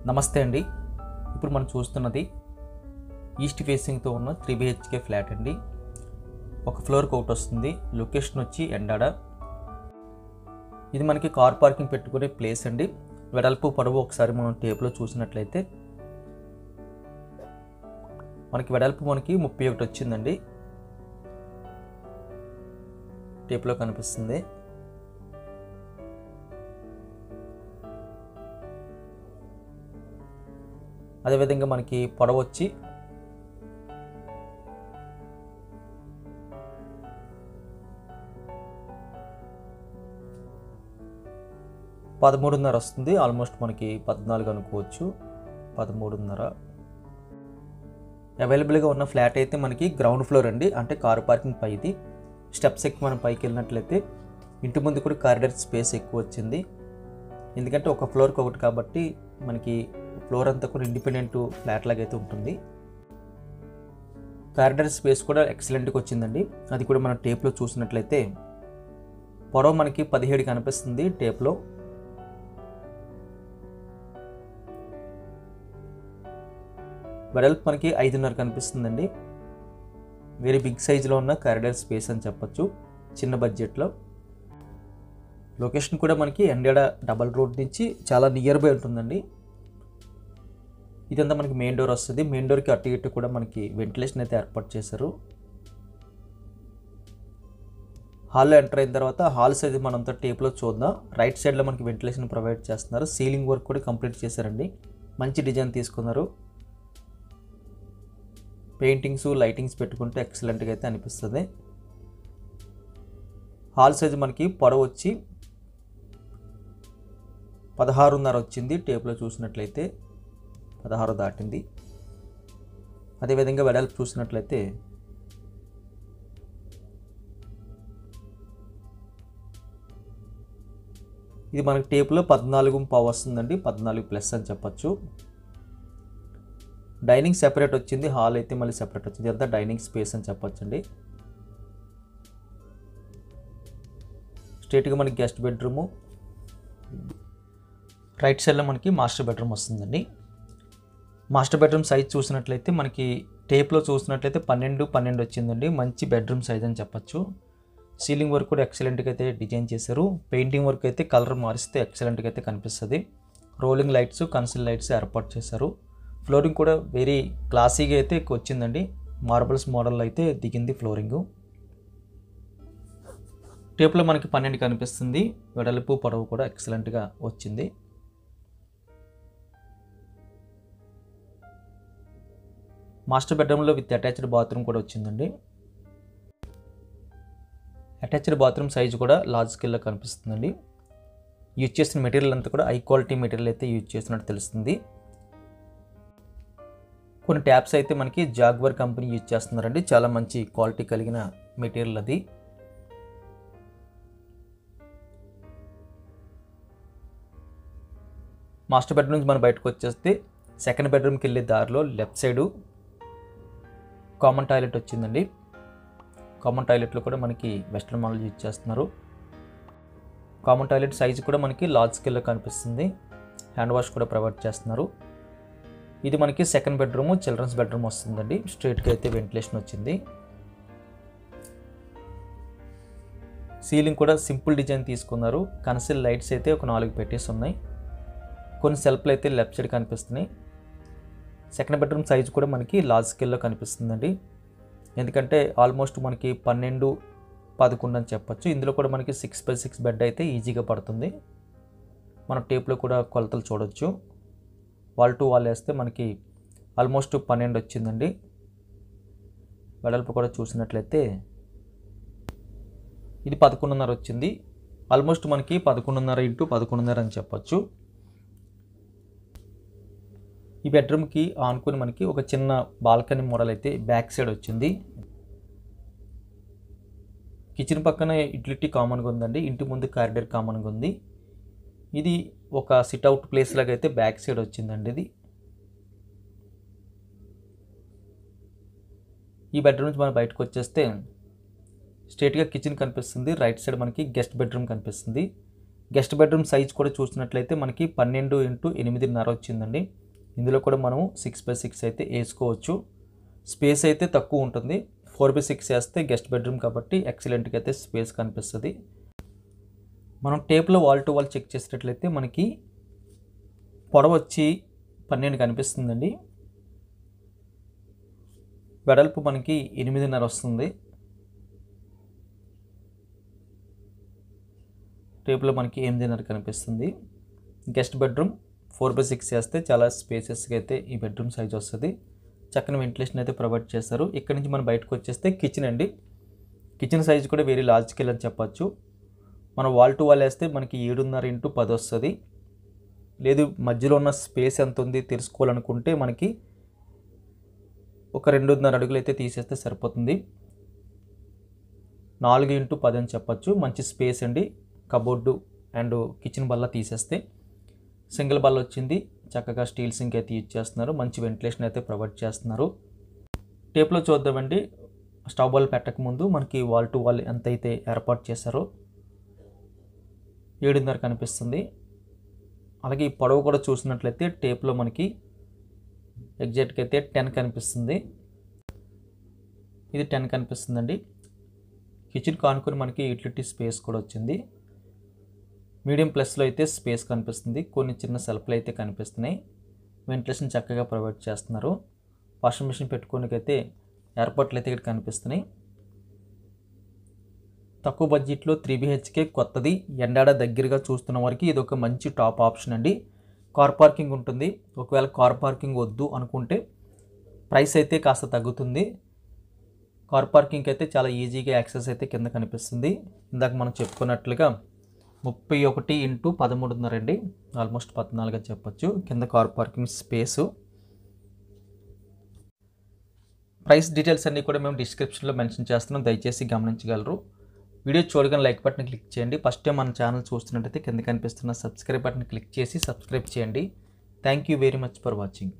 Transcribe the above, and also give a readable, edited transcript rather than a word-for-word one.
నమస్తే అండి. ఇప్పుడు మనం చూస్తున్నది ఈస్ట్ ఫేసింగ్తో ఉన్న 3 BHK ఫ్లాట్ అండి. ఒక ఫ్లోర్కి ఒకటి వస్తుంది. లొకేషన్ వచ్చి ఎండాడ. ఇది మనకి కార్ పార్కింగ్ పెట్టుకునే ప్లేస్ అండి. వెడల్పు పొడవు ఒకసారి మనం టేప్లో చూసినట్లయితే మనకి వెడల్పు 31 వచ్చిందండి. టేప్లో కనిపిస్తుంది. అదేవిధంగా మనకి పొడవు వచ్చి 13.5 వస్తుంది. ఆల్మోస్ట్ మనకి 14 అనుకోవచ్చు. 13.5 అవైలబుల్గా ఉన్న ఫ్లాట్ అయితే మనకి గ్రౌండ్ ఫ్లోర్ అండి. అంటే కారు పార్కింగ్ పై ఇది. స్టెప్స్ ఎక్కి మనం పైకి వెళ్ళినట్లయితే ఇంటి ముందు కూడా కారిడార్ స్పేస్ ఎక్కువ వచ్చింది. ఎందుకంటే ఒక ఫ్లోర్కి ఒకటి కాబట్టి మనకి ఫ్లోర్ అంతా కూడా ఇండిపెండెంట్ ఫ్లాట్ లాగా అయితే ఉంటుంది. కారిడార్ స్పేస్ కూడా ఎక్సలెంట్గా వచ్చిందండి. అది కూడా మనం టేప్లో చూసినట్లయితే పొడవు మనకి 17 కనిపిస్తుంది. టేప్లో వెడల్పు మనకి 5.5 కనిపిస్తుందండి. వెరీ బిగ్ సైజులో ఉన్న కారిడార్ స్పేస్ అని చెప్పొచ్చు చిన్న బడ్జెట్లో. లొకేషన్ కూడా మనకి ఎండాడ డబల్ రోడ్ నుంచి చాలా నియర్ బై ఉంటుందండి. ఇదంతా మనకి మెయిన్ డోర్ వస్తుంది. మెయిన్ డోర్కి అటు ఇటు కూడా మనకి వెంటిలేషన్ అయితే ఏర్పాటు చేశారు. హాల్లో ఎంటర్ అయిన తర్వాత హాల్ సైజ్ మనంతా టేప్లో చూద్దాం. రైట్ సైడ్లో మనకి వెంటిలేషన్ ప్రొవైడ్ చేస్తున్నారు. సీలింగ్ వర్క్ కూడా కంప్లీట్ చేశారండి. మంచి డిజైన్ తీసుకున్నారు. పెయింటింగ్స్ లైటింగ్స్ పెట్టుకుంటే ఎక్సలెంట్గా అయితే అనిపిస్తుంది. హాల్ సైజ్ మనకి పొడవు వచ్చి 16.5 వచ్చింది. టేప్లో చూసినట్లయితే 16 దాటింది. అదేవిధంగా వెడల్పు చూసినట్లయితే ఇది మనకి టేప్లో 14.5 వస్తుందండి. 14+ అని చెప్పచ్చు. డైనింగ్ సెపరేట్ వచ్చింది. హాల్ అయితే మళ్ళీ సెపరేట్ వచ్చింది. అంతా డైనింగ్ స్పేస్ అని చెప్పొచ్చండి. స్ట్రేట్గా మనకి గెస్ట్ బెడ్రూము. రైట్ సైడ్లో మనకి మాస్టర్ బెడ్రూమ్ వస్తుందండి. మాస్టర్ బెడ్రూమ్ సైజ్ చూసినట్లయితే మనకి టేప్లో చూసినట్లయితే 12 వచ్చిందండి. మంచి బెడ్రూమ్ సైజ్ అని చెప్పచ్చు. సీలింగ్ వర్క్ కూడా ఎక్సలెంట్గా అయితే డిజైన్ చేశారు. పెయింటింగ్ వర్క్ అయితే కలర్ మారిస్తే ఎక్సలెంట్గా అయితే కనిపిస్తుంది. రోలింగ్ లైట్స్ కన్సిల్ లైట్స్ ఏర్పాటు చేశారు. ఫ్లోరింగ్ కూడా వెరీ క్లాసీగా అయితే వచ్చిందండి. మార్బల్స్ మోడల్లో అయితే దిగింది ఫ్లోరింగు. టేప్లో మనకి 12 కనిపిస్తుంది. వెడల్పు పొడవు కూడా ఎక్సలెంట్గా వచ్చింది. మాస్టర్ బెడ్రూమ్లో విత్ అటాచ్డ్ బాత్రూమ్ కూడా వచ్చిందండి. అటాచ్డ్ బాత్రూమ్ సైజు కూడా లార్జ్ స్కేల్లో కనిపిస్తుందండి. యూజ్ చేసిన మెటీరియల్ అంతా కూడా హై క్వాలిటీ మెటీరియల్ అయితే యూజ్ చేసినట్టు తెలుస్తుంది. కొన్ని ట్యాప్స్ అయితే మనకి జాగ్వర్ కంపెనీ యూజ్ చేస్తున్నారండి. చాలా మంచి క్వాలిటీ కలిగిన మెటీరియల్ అది. మాస్టర్ బెడ్రూమ్ నుంచి మనం బయటకు వచ్చేస్తే సెకండ్ బెడ్రూమ్కి వెళ్ళే దారిలో లెఫ్ట్ సైడు కామన్ టాయిలెట్ వచ్చిందండి. కామన్ టాయిలెట్లో కూడా మనకి వెస్ట్రన్ మోడల్ యూజ్ చేస్తున్నారు. కామన్ టాయిలెట్ సైజు కూడా మనకి లార్జ్ స్కేల్లో కనిపిస్తుంది. హ్యాండ్ వాష్ కూడా ప్రొవైడ్ చేస్తున్నారు. ఇది మనకి సెకండ్ బెడ్రూమ్ చిల్డ్రన్స్ బెడ్రూమ్ వస్తుందండి. స్ట్రైట్గా అయితే వెంటిలేషన్ వచ్చింది. సీలింగ్ కూడా సింపుల్ డిజైన్ తీసుకున్నారు. కన్సిల్ లైట్స్ అయితే ఒక 4 పెట్టేసి ఉన్నాయి. కొన్ని సెల్ఫ్లు అయితే లెఫ్ట్ సైడ్ కనిపిస్తున్నాయి. సెకండ్ బెడ్రూమ్ సైజు కూడా మనకి లార్జ్ స్కేల్లో కనిపిస్తుందండి. ఎందుకంటే ఆల్మోస్ట్ మనకి 12-11 అని చెప్పచ్చు. ఇందులో కూడా మనకి 6x6 బెడ్ అయితే ఈజీగా పడుతుంది. మనం టేప్లో కూడా కొలతలు చూడొచ్చు. వాల్ టు వాల్ వేస్తే మనకి ఆల్మోస్ట్ 12 వచ్చిందండి. వెడల్పు కూడా చూసినట్లయితే ఇది 11.5 వచ్చింది. ఆల్మోస్ట్ మనకి 11.5 × 11.5 అని చెప్పచ్చు. ఈ బెడ్రూమ్కి ఆనుకొని మనకి ఒక చిన్న బాల్కనీ మోడల్ అయితే బ్యాక్ సైడ్ వచ్చింది. కిచెన్ పక్కన యూటిలిటీ కామన్గా ఉందండి. ఇంటి ముందు కారిడార్ కామన్గా ఉంది. ఇది ఒక సిట్అవుట్ ప్లేస్ లాగా అయితే బ్యాక్ సైడ్ వచ్చిందండి. ఇది ఈ బెడ్రూమ్ నుంచి మనం బయటకు వచ్చేస్తే స్ట్రైట్గా కిచెన్ కనిపిస్తుంది. రైట్ సైడ్ మనకి గెస్ట్ బెడ్రూమ్ కనిపిస్తుంది. గెస్ట్ బెడ్రూమ్ సైజ్ కూడా చూసినట్లయితే మనకి 12 × 8.5 వచ్చిందండి. ఇందులో కూడా మనం 6x6 అయితే వేసుకోవచ్చు. స్పేస్ అయితే తక్కువ ఉంటుంది. 4x6 వేస్తే గెస్ట్ బెడ్రూమ్ కాబట్టి ఎక్సలెంట్గా అయితే స్పేస్ కనిపిస్తుంది. మనం టేప్లో వాల్ టు వాల్ చెక్ చేసేటట్లయితే మనకి పొడవు వచ్చి 12 కనిపిస్తుందండి. వెడల్పు మనకి 8.5 వస్తుంది. టేప్లో మనకి 8.5 కనిపిస్తుంది. గెస్ట్ బెడ్రూమ్ 4x6 వేస్తే చాలా స్పేసెస్గా అయితే ఈ బెడ్రూమ్ సైజ్ వస్తుంది. చక్కని వెంటిలేషన్ అయితే ప్రొవైడ్ చేస్తారు. ఇక్కడ నుంచి మనం బయటకు వచ్చేస్తే కిచెన్ అండి. కిచెన్ సైజ్ కూడా వెరీ లార్జ్ స్కేల్ అని చెప్పచ్చు. మనం వాల్ టు వాల్ వేస్తే మనకి 7.5 × 10 వస్తుంది. లేదు మధ్యలో ఉన్న స్పేస్ ఎంత ఉంది తెలుసుకోవాలనుకుంటే మనకి ఒక 2.5 అడుగులు అయితే తీసేస్తే సరిపోతుంది. 4 × 10 అని చెప్పచ్చు. మంచి స్పేస్ అండి. కబోర్డు అండ్ కిచెన్ బల్ల తీసేస్తే సింగిల్ బల్ల వచ్చింది. చక్కగా స్టీల్ సింక్ అయితే యూజ్ చేస్తున్నారు. మంచి వెంటిలేషన్ అయితే ప్రొవైడ్ చేస్తున్నారు. టేప్లో చూద్దామండి. స్టవ్ బాల్ పెట్టక ముందు మనకి వాల్ టు వాల్ ఎంత అయితే ఏర్పాటు చేశారో 7.5 కనిపిస్తుంది. అలాగే ఈ పొడవు కూడా చూసినట్లయితే టేప్లో మనకి ఎగ్జాక్ట్గా అయితే 10 కనిపిస్తుంది. ఇది 10 కనిపిస్తుందండి. కిచెన్ కానుకొని మనకి యూటిలిటీ స్పేస్ కూడా వచ్చింది. మీడియం ప్లస్లో అయితే స్పేస్ కనిపిస్తుంది. కొన్ని చిన్న సెల్ఫ్లు అయితే కనిపిస్తున్నాయి. వెంటిలేషన్ చక్కగా ప్రొవైడ్ చేస్తున్నారు. వాషింగ్ మిషన్ పెట్టుకోనికైతే ఏర్పాట్లు అయితే ఇక్కడ కనిపిస్తున్నాయి. తక్కువ బడ్జెట్లో 3BHK కొత్తది ఎండాడ దగ్గరగా చూస్తున్న వారికి ఇది ఒక మంచి టాప్ ఆప్షన్ అండి. కార్ పార్కింగ్ ఉంటుంది. ఒకవేళ కార్ పార్కింగ్ వద్దు అనుకుంటే ప్రైస్ అయితే కాస్త తగ్గుతుంది. కార్ పార్కింగ్ అయితే చాలా ఈజీగా యాక్సెస్ అయితే కింద కనిపిస్తుంది. ఇందాక మనం చెప్పుకున్నట్లుగా 31 × 13.5 అండి. ఆల్మోస్ట్ 14 అని చెప్పచ్చు. కింద car parking space. Price details అన్నీ కూడా మేము డిస్క్రిప్షన్లో మెన్షన్ చేస్తున్నాం. దయచేసి గమనించగలరు. వీడియో చూడగానే లైక్ బటన్ క్లిక్ చేయండి. ఫస్ట్ టైం మన ఛానల్ చూస్తున్నట్టయితే కింద కనిపిస్తున్న సబ్స్క్రైబ్ బటన్ క్లిక్ చేసి సబ్స్క్రైబ్ చేయండి. Thank you very much for watching.